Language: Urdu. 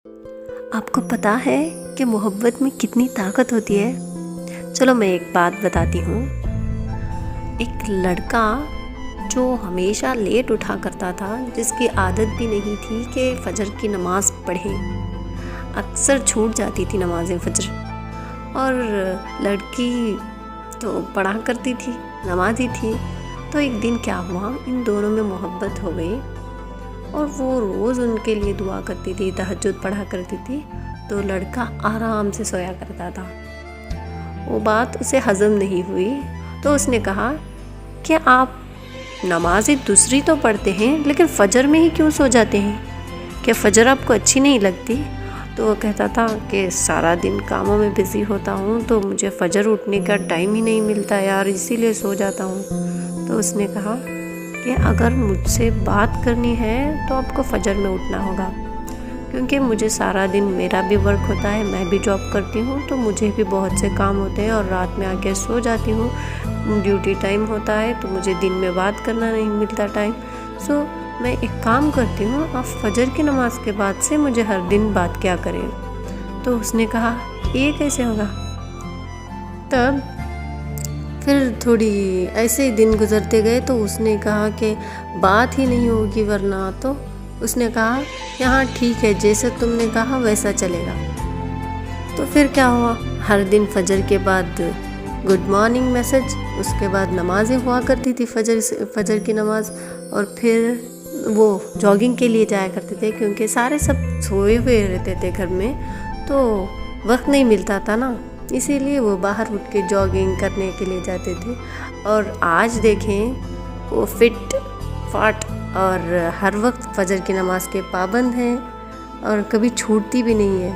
آپ کو پتہ ہے کہ محبت میں کتنی طاقت ہوتی ہے؟ چلو میں ایک بات بتاتی ہوں۔ ایک لڑکا جو ہمیشہ لیٹ اٹھا کرتا تھا، جس کی عادت بھی نہیں تھی کہ فجر کی نماز پڑھے، اکثر چھوٹ جاتی تھی نماز فجر، اور لڑکی تو پڑھا کرتی تھی، نمازی تھی۔ تو ایک دن کیا ہوا، ان دونوں میں محبت ہو گئی اور وہ روز ان کے لیے دعا کرتی تھی، تہجد پڑھا کرتی تھی۔ تو لڑکا آرام سے سویا کرتا تھا۔ وہ بات اسے ہضم نہیں ہوئی، تو اس نے کہا کہ آپ نمازیں دوسری تو پڑھتے ہیں، لیکن فجر میں ہی کیوں سو جاتے ہیں؟ کہ فجر آپ کو اچھی نہیں لگتی؟ تو وہ کہتا تھا کہ سارا دن کاموں میں بزی ہوتا ہوں، تو مجھے فجر اٹھنے کا ٹائم ہی نہیں ملتا یار، اسی لیے سو جاتا ہوں۔ تو اس نے کہا کہ اگر مجھ سے بات کرنی ہے تو آپ کو فجر میں اٹھنا ہوگا، کیونکہ مجھے سارا دن میرا بھی ورک ہوتا ہے، میں بھی جاب کرتی ہوں، تو مجھے بھی بہت سے کام ہوتے ہیں اور رات میں آ کے سو جاتی ہوں، ڈیوٹی ٹائم ہوتا ہے تو مجھے دن میں بات کرنا نہیں ملتا ٹائم۔ سو میں ایک کام کرتی ہوں، آپ فجر کی نماز کے بعد سے مجھے ہر دن بات کیا کریں۔ تو اس نے کہا یہ کیسے ہوگا؟ تب پھر تھوڑی ایسے ہی دن گزرتے گئے، تو اس نے کہا کہ بات ہی نہیں ہوگی ورنہ۔ تو اس نے کہا کہ ہاں ٹھیک ہے، جیسے تم نے کہا ویسا چلے گا۔ تو پھر کیا ہوا، ہر دن فجر کے بعد گڈ مارننگ میسج، اس کے بعد نمازیں ہوا کرتی تھی، فجر کی نماز، اور پھر وہ جاگنگ کے لیے جایا کرتے تھے، کیونکہ سارے سب سوئے ہوئے رہتے تھے گھر میں، تو وقت نہیں ملتا تھا نا، اسی لیے وہ باہر اٹھ کے جاگنگ کرنے کے لیے جاتے تھے۔ اور آج دیکھیں وہ فٹ فاٹ اور ہر وقت فجر کی نماز کے پابند ہیں، اور کبھی چھوٹتی بھی نہیں ہے۔